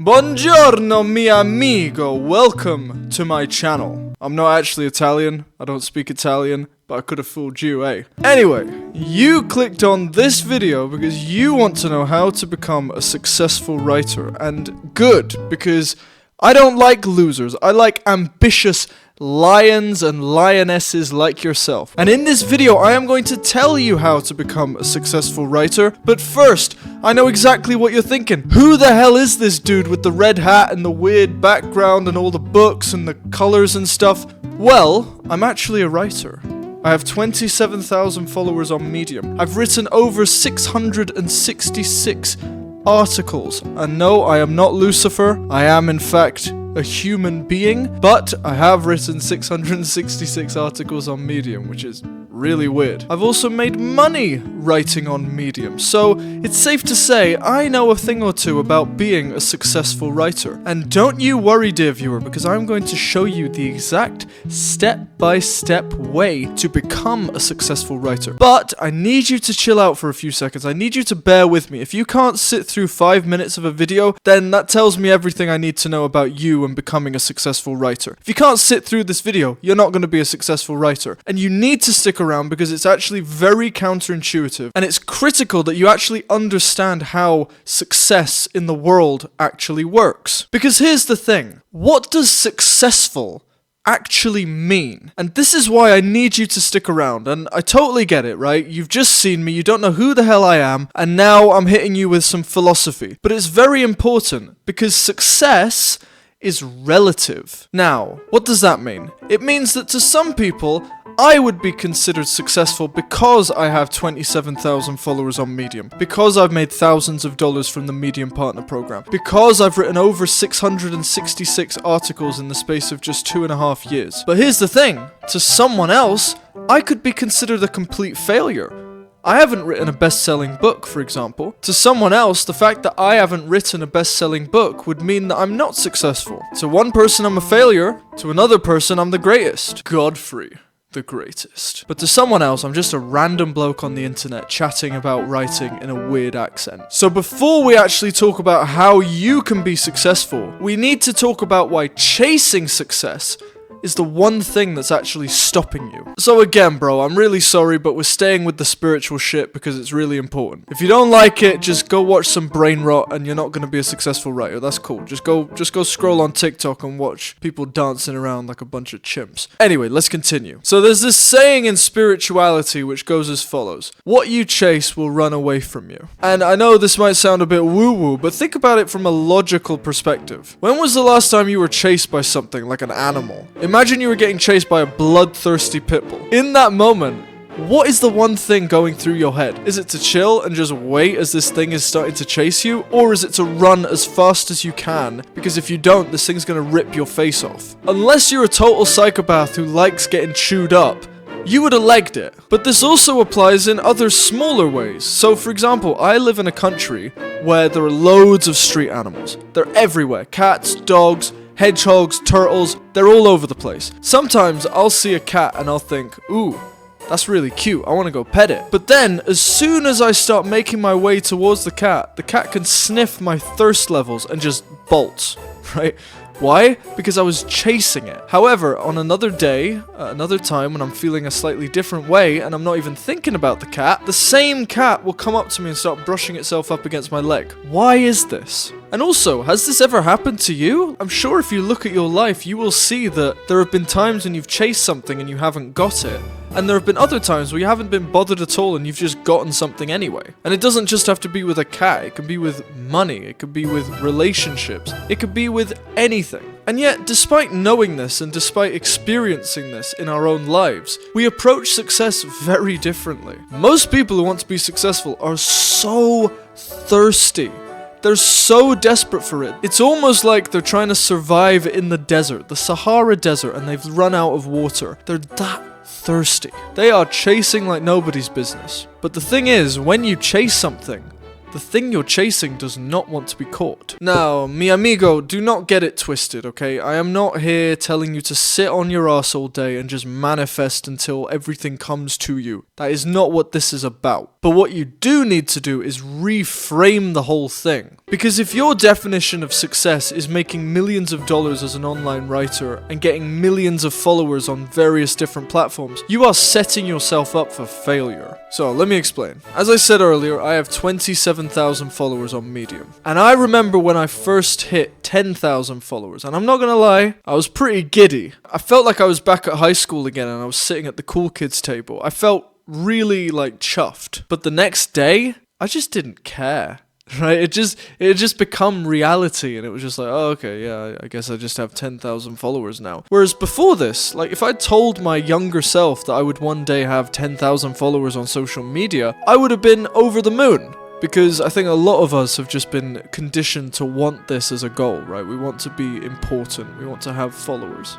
Buongiorno, mi amigo. Welcome to my channel. I'm not actually Italian. I don't speak Italian, but I could have fooled you, eh? Anyway, you clicked on this video because you want to know how to become a successful writer. And good, because I don't like losers. I like ambitious lions and lionesses like yourself. And in this video, I am going to tell you how to become a successful writer. But first, I know exactly what you're thinking. Who the hell is this dude with the red hat and the weird background and all the books and the colors and stuff? Well, I'm actually a writer. I have 27,000 followers on Medium. I've written over 666 articles. And no, I am not Lucifer. I am, in fact, a human being, but I have written 666 articles on Medium, which is really weird. I've also made money writing on Medium, so it's safe to say I know a thing or two about being a successful writer. And don't you worry, dear viewer, because I'm going to show you the exact step-by-step way to become a successful writer. But I need you to chill out for a few seconds. I need you to bear with me. If you can't sit through 5 minutes of a video, then that tells me everything I need to know about you and becoming a successful writer. If you can't sit through this video, you're not going to be a successful writer. And you need to stick around because it's actually very counterintuitive. And it's critical that you actually understand how success in the world actually works. Because here's the thing. What does successful actually mean? And this is why I need you to stick around. And I totally get it, right? You've just seen me, you don't know who the hell I am, and now I'm hitting you with some philosophy. But it's very important because success is relative. Now, what does that mean? It means that to some people, I would be considered successful because I have 27,000 followers on Medium, because I've made thousands of dollars from the Medium Partner Program, because I've written over 666 articles in the space of just 2.5 years. But here's the thing, to someone else, I could be considered a complete failure. I haven't written a best-selling book, for example. To someone else, the fact that I haven't written a best-selling book would mean that I'm not successful. To one person, I'm a failure. To another person, I'm the greatest. Godfrey, the greatest. But to someone else, I'm just a random bloke on the internet chatting about writing in a weird accent. So before we actually talk about how you can be successful, we need to talk about why chasing success is the one thing that's actually stopping you. So again, bro, I'm really sorry, but we're staying with the spiritual shit because it's really important. If you don't like it, just go watch some brain rot and you're not going to be a successful writer. That's cool. Just go scroll on TikTok and watch people dancing around like a bunch of chimps. Anyway, let's continue. So there's this saying in spirituality which goes as follows. What you chase will run away from you. And I know this might sound a bit woo-woo, but think about it from a logical perspective. When was the last time you were chased by something like an animal? Imagine you were getting chased by a bloodthirsty pit bull. In that moment, what is the one thing going through your head? Is it to chill and just wait as this thing is starting to chase you? Or is it to run as fast as you can? Because if you don't, this thing's gonna rip your face off. Unless you're a total psychopath who likes getting chewed up, you would have legged it. But this also applies in other smaller ways. So for example, I live in a country where there are loads of street animals. They're everywhere. Cats, dogs, hedgehogs, turtles, they're all over the place. Sometimes I'll see a cat and I'll think, ooh, that's really cute, I want to go pet it. But then, as soon as I start making my way towards the cat can sniff my thirst levels and just bolts, right? Why? Because I was chasing it. However, on another day, another time when I'm feeling a slightly different way and I'm not even thinking about the cat, the same cat will come up to me and start brushing itself up against my leg. Why is this? And also, has this ever happened to you? I'm sure if you look at your life, you will see that there have been times when you've chased something and you haven't got it. And there have been other times where you haven't been bothered at all and you've just gotten something anyway. And it doesn't just have to be with a cat, it can be with money, it could be with relationships, it could be with anything. And yet, despite knowing this and despite experiencing this in our own lives, we approach success very differently. Most people who want to be successful are so thirsty. They're so desperate for it. It's almost like they're trying to survive in the desert, the Sahara Desert, and they've run out of water. They're that thirsty. They are chasing like nobody's business. But the thing is, when you chase something, the thing you're chasing does not want to be caught. Now, mi amigo, do not get it twisted, okay? I am not here telling you to sit on your ass all day and just manifest until everything comes to you. That is not what this is about. But what you do need to do is reframe the whole thing. Because if your definition of success is making millions of dollars as an online writer and getting millions of followers on various different platforms, you are setting yourself up for failure. So let me explain. As I said earlier, I have 27,000 followers on Medium. And I remember when I first hit 10,000 followers, and I'm not gonna lie, I was pretty giddy. I felt like I was back at high school again and I was sitting at the cool kids table. I felt really like chuffed. But the next day, I just didn't care. Right? It just become reality, and it was just like, oh, okay, yeah, I guess I just have 10,000 followers now. Whereas before this, like, if I told my younger self that I would one day have 10,000 followers on social media, I would have been over the moon. Because I think a lot of us have just been conditioned to want this as a goal, right? We want to be important. We want to have followers.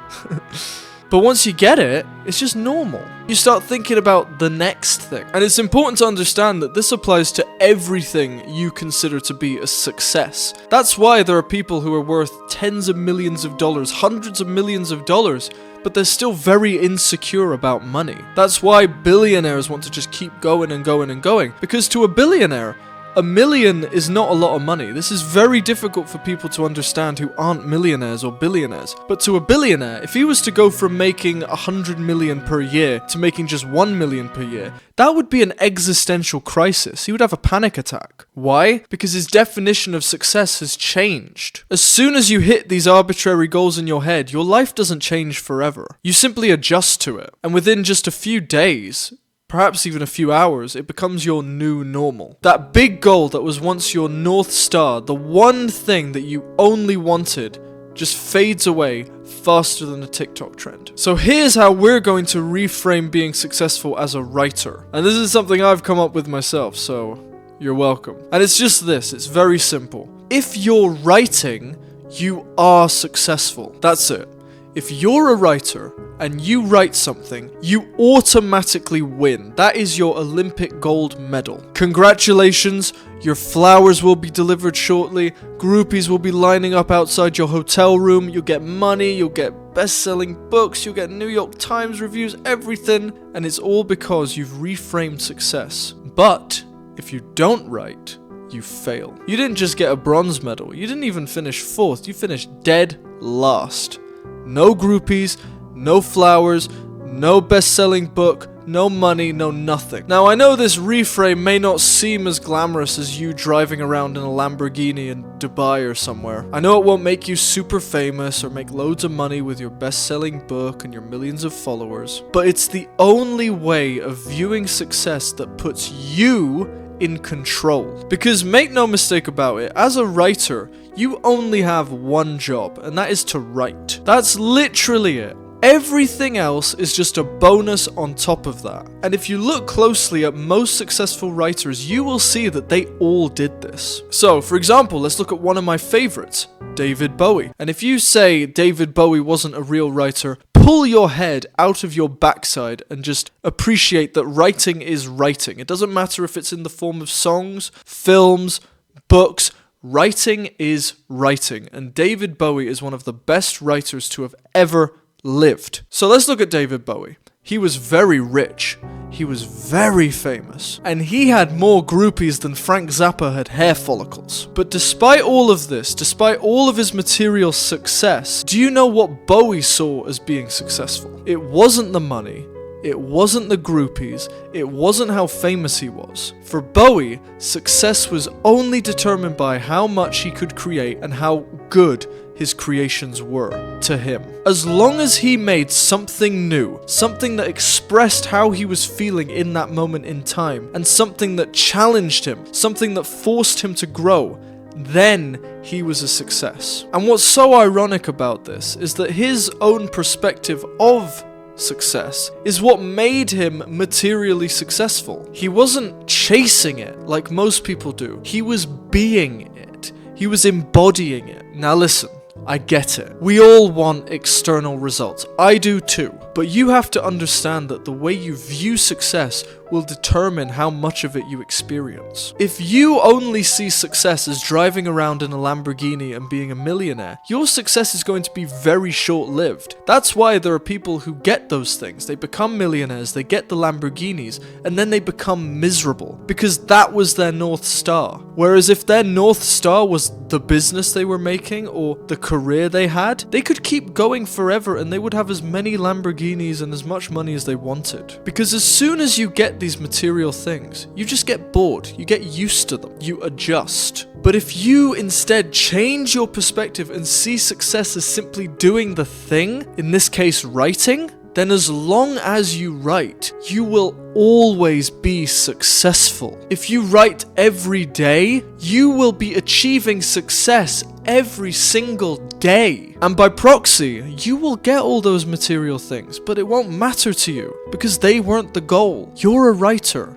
But once you get it, it's just normal. You start thinking about the next thing. And it's important to understand that this applies to everything you consider to be a success. That's why there are people who are worth tens of millions of dollars, hundreds of millions of dollars, but they're still very insecure about money. That's why billionaires want to just keep going and going and going. Because to a billionaire, $1 million is not a lot of money. This is very difficult for people to understand who aren't millionaires or billionaires. But to a billionaire, if he was to go from making 100 million per year to making just 1 million per year, that would be an existential crisis. He would have a panic attack. Why? Because his definition of success has changed. As soon as you hit these arbitrary goals in your head, your life doesn't change forever. You simply adjust to it. And within just a few days, perhaps even a few hours, it becomes your new normal. That big goal that was once your North Star, the one thing that you only wanted, just fades away faster than a TikTok trend. So here's how we're going to reframe being successful as a writer. And this is something I've come up with myself, so you're welcome. And it's just this, it's very simple. If you're writing, you are successful. That's it. If you're a writer and you write something, you automatically win. That is your Olympic gold medal. Congratulations, your flowers will be delivered shortly, groupies will be lining up outside your hotel room, you'll get money, you'll get best-selling books, you'll get New York Times reviews, everything, and it's all because you've reframed success. But if you don't write, you fail. You didn't just get a bronze medal, you didn't even finish 4th, you finished dead last. No groupies, no flowers, no best-selling book, no money, no nothing. Now, I know this reframe may not seem as glamorous as you driving around in a Lamborghini in Dubai or somewhere. I know it won't make you super famous or make loads of money with your best-selling book and your millions of followers, but it's the only way of viewing success that puts you in control. Because make no mistake about it, as a writer, you only have one job, and that is to write. That's literally it. Everything else is just a bonus on top of that. And if you look closely at most successful writers, you will see that they all did this. So, for example, let's look at one of my favorites, David Bowie. And if you say David Bowie wasn't a real writer, pull your head out of your backside and just appreciate that writing is writing. It doesn't matter if it's in the form of songs, films, books. Writing is writing. And David Bowie is one of the best writers to have ever lived. So let's look at David Bowie. He was very rich. He was very famous. And he had more groupies than Frank Zappa had hair follicles. But despite all of this, despite all of his material success, do you know what Bowie saw as being successful? It wasn't the money. It wasn't the groupies, it wasn't how famous he was. For Bowie, success was only determined by how much he could create and how good his creations were to him. As long as he made something new, something that expressed how he was feeling in that moment in time, and something that challenged him, something that forced him to grow, then he was a success. And what's so ironic about this is that his own perspective of success is what made him materially successful. He wasn't chasing it like most people do. He was being it. He was embodying it. Now listen, I get it. We all want external results. I do too. But you have to understand that the way you view success will determine how much of it you experience. If you only see success as driving around in a Lamborghini and being a millionaire, your success is going to be very short-lived. That's why there are people who get those things. They become millionaires, they get the Lamborghinis, and then they become miserable because that was their North Star. Whereas if their North Star was the business they were making or the career they had, they could keep going forever and they would have as many Lamborghinis and as much money as they wanted. Because as soon as you get these material things, you just get bored, you get used to them, you adjust. But if you instead change your perspective and see success as simply doing the thing, in this case writing, then as long as you write, you will always be successful. If you write every day, you will be achieving success every single day. And by proxy, you will get all those material things, but it won't matter to you because they weren't the goal. You're a writer.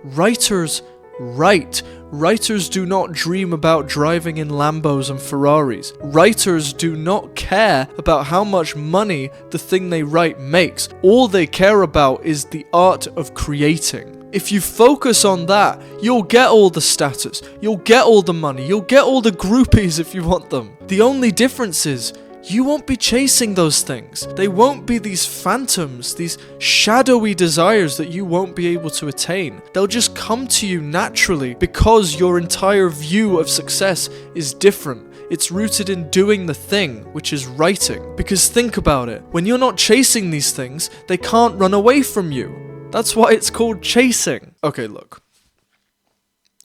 Writers write. Writers do not dream about driving in Lambos and Ferraris. Writers do not care about how much money the thing they write makes. All they care about is the art of creating. If you focus on that, you'll get all the status, you'll get all the money, you'll get all the groupies if you want them. The only difference is, you won't be chasing those things. They won't be these phantoms, these shadowy desires that you won't be able to attain. They'll just come to you naturally because your entire view of success is different. It's rooted in doing the thing, which is writing. Because think about it, when you're not chasing these things, they can't run away from you. That's why it's called chasing. Okay, look.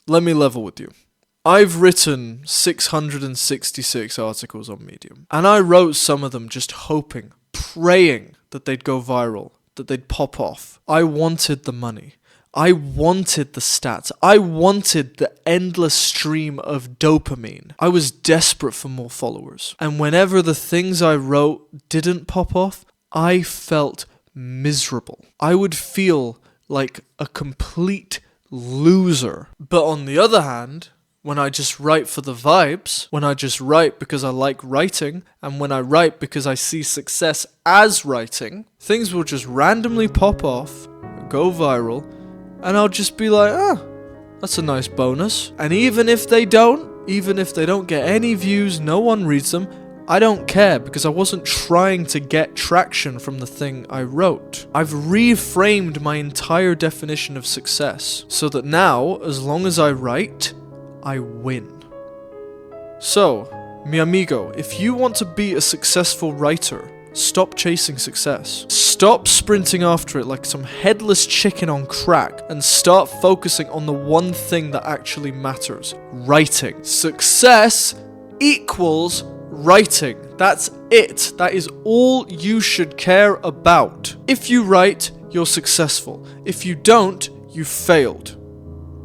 Let me level with you. I've written 666 articles on Medium, and I wrote some of them just hoping, praying that they'd go viral, that they'd pop off. I wanted the money. I wanted the stats. I wanted the endless stream of dopamine. I was desperate for more followers. And whenever the things I wrote didn't pop off, I felt miserable. I would feel like a complete loser. But on the other hand, when I just write for the vibes, when I just write because I like writing, and when I write because I see success as writing, things will just randomly pop off, go viral, and I'll just be like, that's a nice bonus. And even if they don't get any views, no one reads them, I don't care because I wasn't trying to get traction from the thing I wrote. I've reframed my entire definition of success so that now, as long as I write, I win. So, mi amigo, if you want to be a successful writer, stop chasing success. Stop sprinting after it like some headless chicken on crack and start focusing on the one thing that actually matters: writing. Success equals writing. That's it. That is all you should care about. If you write, you're successful. If you don't, you failed.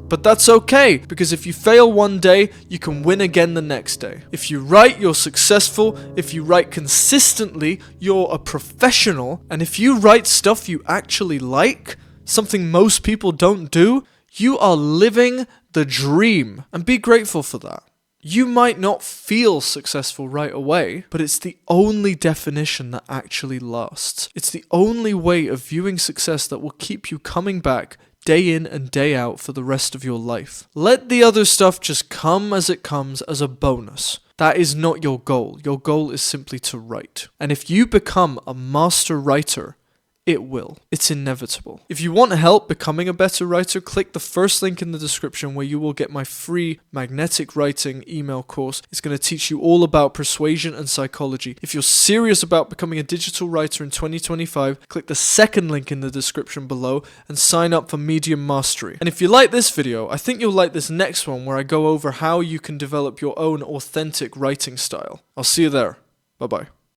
But that's okay, because if you fail one day, you can win again the next day. If you write, you're successful. If you write consistently, you're a professional. And if you write stuff you actually like, something most people don't do, you are living the dream. And be grateful for that. You might not feel successful right away, but it's the only definition that actually lasts. It's the only way of viewing success that will keep you coming back day in and day out for the rest of your life. Let the other stuff just come as it comes as a bonus. That is not your goal. Your goal is simply to write. And if you become a master writer, it will. It's inevitable. If you want help becoming a better writer, click the first link in the description where you will get my free magnetic writing email course. It's going to teach you all about persuasion and psychology. If you're serious about becoming a digital writer in 2025, click the second link in the description below and sign up for Medium Mastery. And if you like this video, I think you'll like this next one where I go over how you can develop your own authentic writing style. I'll see you there. Bye-bye.